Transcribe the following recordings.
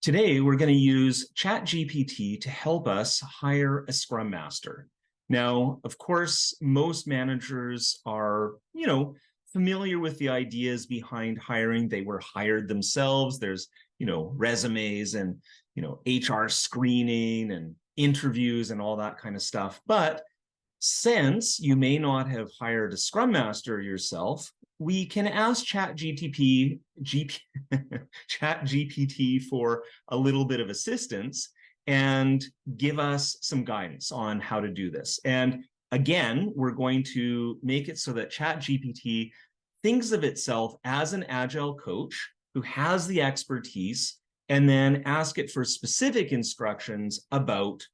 Today, we're going to use ChatGPT to help us hire a Scrum Master. Now, of course, most managers are, familiar with the ideas behind hiring. They were hired themselves. There's, resumes and, HR screening and interviews and all that kind of stuff. But since you may not have hired a Scrum Master yourself, we can ask ChatGPT for a little bit of assistance and give us some guidance on how to do this. And again, we're going to make it so that ChatGPT thinks of itself as an Agile coach who has the expertise, and then ask it for specific instructions about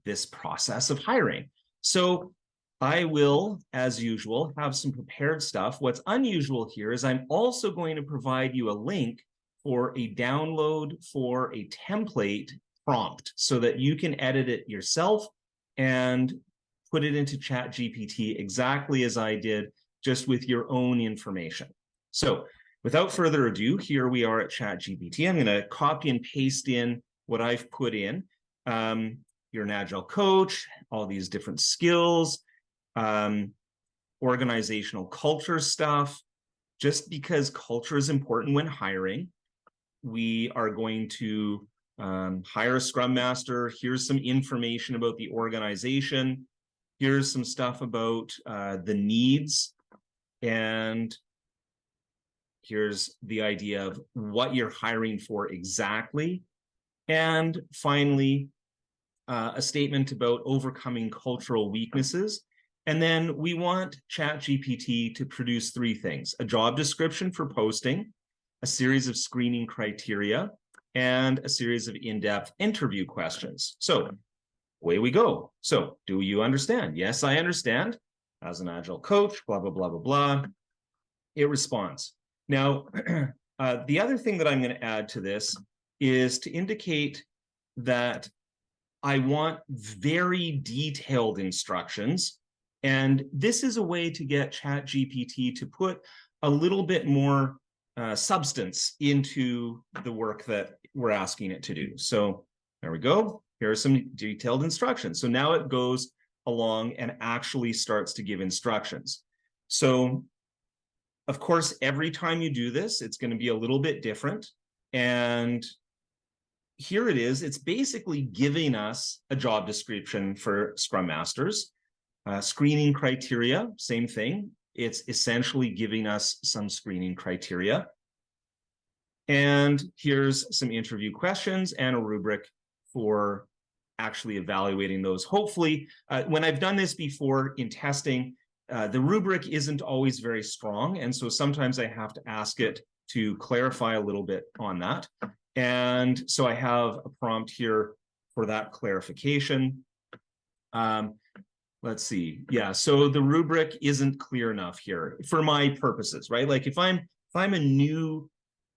this process of hiring. So I will, as usual, have some prepared stuff. What's unusual here is I'm also going to provide you a link for a download for a template prompt so that you can edit it yourself and put it into ChatGPT exactly as I did, just with your own information. So without further ado, here we are at ChatGPT. I'm going to copy and paste in what I've put in. You're an Agile coach, all these different skills, organizational culture stuff. Just because culture is important when hiring, we are going to hire a Scrum Master. Here's some information about the organization. Here's some stuff about the needs. And here's the idea of what you're hiring for exactly. And finally, a statement about overcoming cultural weaknesses. And then we want ChatGPT to produce three things: a job description for posting, a series of screening criteria, and a series of in-depth interview questions. So away we go. So do you understand? Yes, I understand. As an Agile coach, blah, blah, blah, blah, blah. It responds. Now, the other thing that I'm going to add to this is to indicate that I want very detailed instructions. And this is a way to get ChatGPT to put a little bit more substance into the work that we're asking it to do. So there we go. Here are some detailed instructions. So now it goes along and actually starts to give instructions. So, of course, every time you do this, it's going to be a little bit different. And here it is. It's basically giving us a job description for Scrum Masters. Screening criteria, same thing. It's essentially giving us some screening criteria. And here's some interview questions and a rubric for actually evaluating those. Hopefully, when I've done this before in testing, the rubric isn't always very strong. And so sometimes I have to ask it to clarify a little bit on that. And so I have a prompt here for that clarification. Let's see. Yeah, so the rubric isn't clear enough here for my purposes, right? Like if I'm a new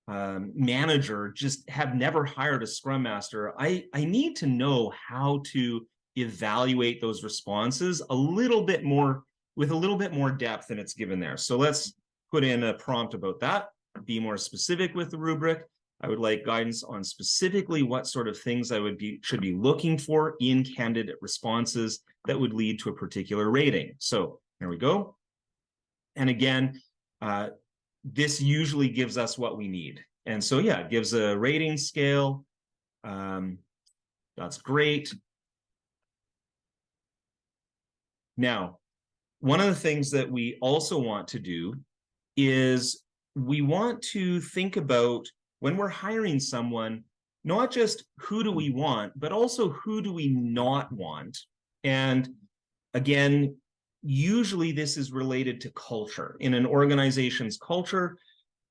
manager, just have never hired a Scrum Master, I need to know how to evaluate those responses a little bit more, with a little bit more depth than it's given there. So let's put in a prompt about that. Be more specific with the rubric. I would like guidance on specifically what sort of things I should be looking for in candidate responses that would lead to a particular rating. So there we go. And again, this usually gives us what we need. And so, yeah, it gives a rating scale. That's great. Now, one of the things that we also want to do is we want to think about, when we're hiring someone, not just who do we want, but also who do we not want. And again, usually this is related to culture. In an organization's culture,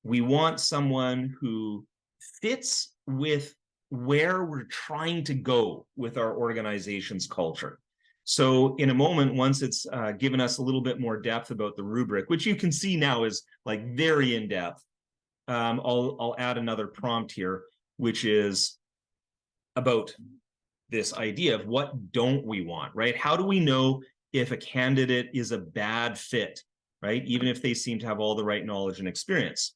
we want someone who fits with where we're trying to go with our organization's culture. So in a moment, once it's given us a little bit more depth about the rubric, which you can see now is like very in depth, I'll add another prompt here, which is about this idea of what don't we want, right? How do we know if a candidate is a bad fit, right? Even if they seem to have all the right knowledge and experience.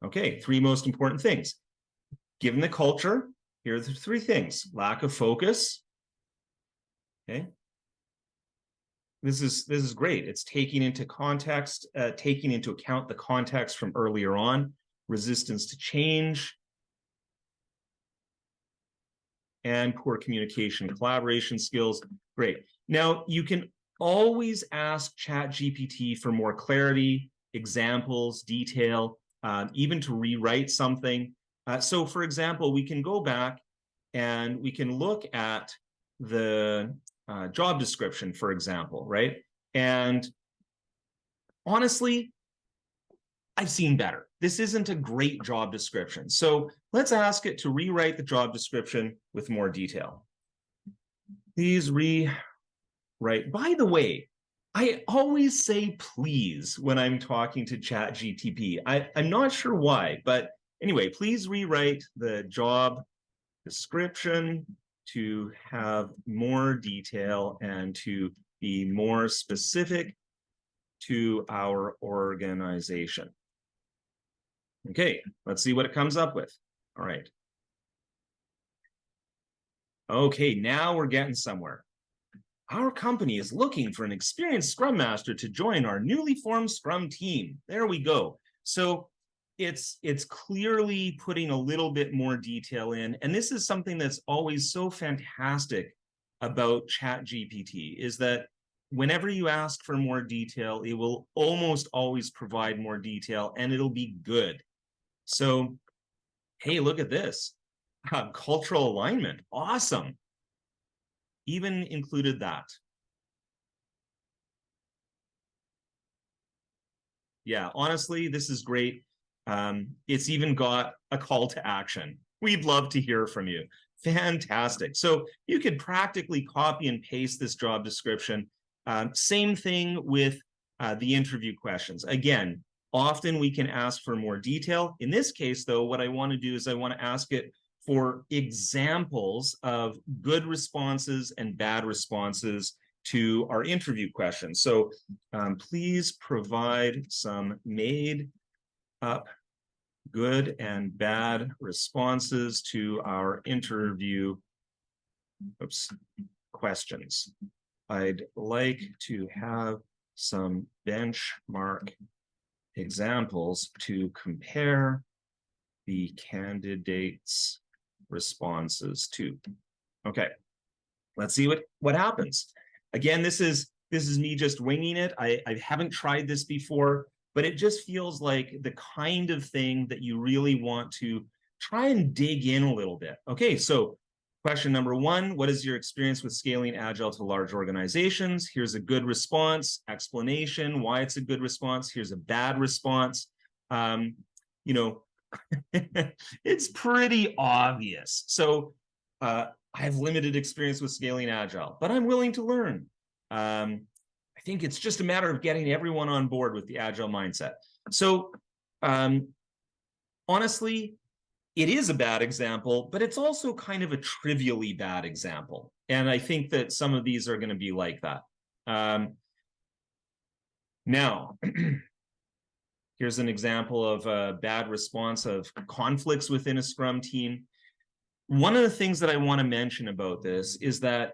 Okay, three most important things. Given the culture, Here are the three things: lack of focus. Okay. This is great. It's taking into context, taking into account the context from earlier on, resistance to change, and poor communication, collaboration skills. Great. Now, you can always ask ChatGPT for more clarity, examples, detail, even to rewrite something. So, for example, we can go back and we can look at the job description, for example, right? And honestly, I've seen better. This isn't a great job description. So let's ask it to rewrite the job description with more detail. Please rewrite. By the way, I always say please when I'm talking to ChatGPT. I'm not sure why, but anyway, please rewrite the job description to have more detail and to be more specific to our organization. Okay, let's see what it comes up with. All right. Okay, now we're getting somewhere. Our company is looking for an experienced Scrum Master to join our newly formed Scrum team. There we go. So it's clearly putting a little bit more detail in. And this is something that's always so fantastic about ChatGPT, is that whenever you ask for more detail, it will almost always provide more detail, and it'll be good. So, hey, look at this. Cultural alignment. Awesome. Even included that. Yeah, honestly, this is great. It's even got a call to action. We'd love to hear from you. Fantastic. So you could practically copy and paste this job description. Same thing with the interview questions. Again, often we can ask for more detail. In this case, though, what I want to do is I want to ask it for examples of good responses and bad responses to our interview questions. So please provide some made up good and bad responses to our interview questions. I'd like to have some benchmark examples to compare the candidates' responses to. Okay, let's see what happens. Again, this is me just winging it. I haven't tried this before, but it just feels like the kind of thing that you really want to try and dig in a little bit. Okay, so question number one, what is your experience with scaling Agile to large organizations? Here's a good response, explanation, why it's a good response. Here's a bad response. It's pretty obvious. So I have limited experience with scaling Agile, but I'm willing to learn. I think it's just a matter of getting everyone on board with the Agile mindset. So honestly, it is a bad example, but it's also kind of a trivially bad example. And I think that some of these are going to be like that. Now, here's an example of a bad response of conflicts within a Scrum team. One of the things that I want to mention about this is that,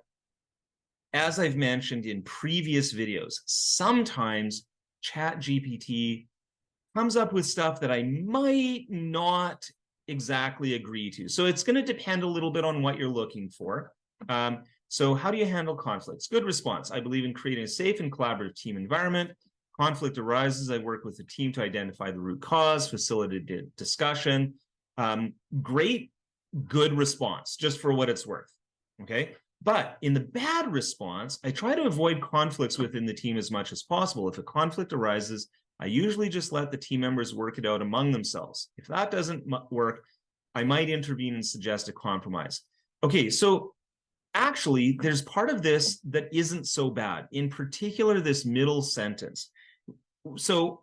as I've mentioned in previous videos, sometimes ChatGPT comes up with stuff that I might not exactly agree to. So it's going to depend a little bit on what you're looking for. So how do you handle conflicts? Good response. I believe in creating a safe and collaborative team environment. Conflict arises. I work with the team to identify the root cause, facilitate discussion. Great, good response, just for what it's worth. Okay. But in the bad response, I try to avoid conflicts within the team as much as possible. If a conflict arises, I usually just let the team members work it out among themselves. If that doesn't work, I might intervene and suggest a compromise. Okay, so actually, there's part of this that isn't so bad, in particular, this middle sentence. So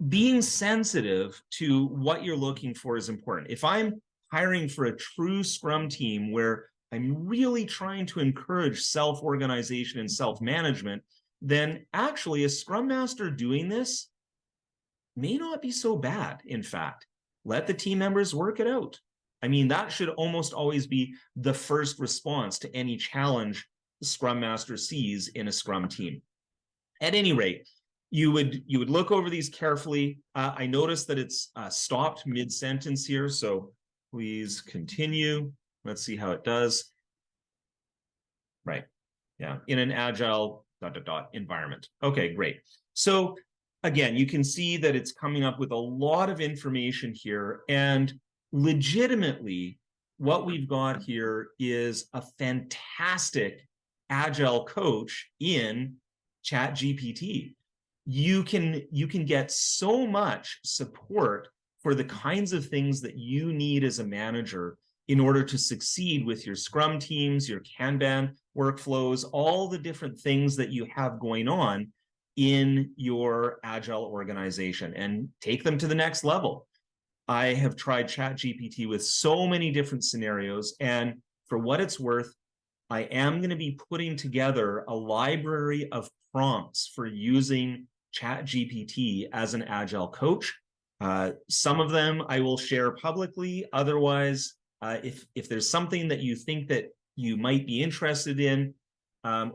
being sensitive to what you're looking for is important. If I'm hiring for a true Scrum team where I'm really trying to encourage self-organization and self-management, then actually a Scrum Master doing this may not be so bad. In fact, let the team members work it out. I mean, that should almost always be the first response to any challenge the Scrum Master sees in a Scrum team. At any rate, you would look over these carefully. I noticed that it's stopped mid-sentence here, so please continue. Let's see how it does. Right. Yeah, in an agile ... environment. Okay, great. So again, you can see that it's coming up with a lot of information here, and legitimately what we've got here is a fantastic agile coach in ChatGPT. You can get so much support for the kinds of things that you need as a manager in order to succeed with your Scrum teams, your Kanban workflows, all the different things that you have going on in your agile organization, and take them to the next level. I have tried ChatGPT with so many different scenarios, and for what it's worth, I am going to be putting together a library of prompts for using ChatGPT as an agile coach. Some of them I will share publicly. Otherwise, if there's something that you think that you might be interested in,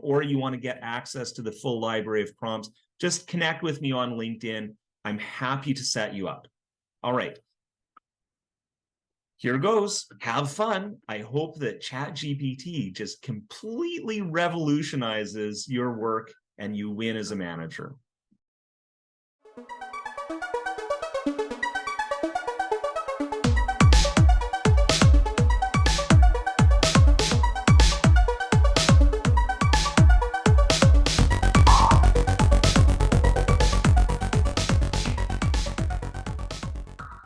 or you want to get access to the full library of prompts, just connect with me on LinkedIn. I'm happy to set you up. All right. Here goes. Have fun. I hope that ChatGPT just completely revolutionizes your work and you win as a manager.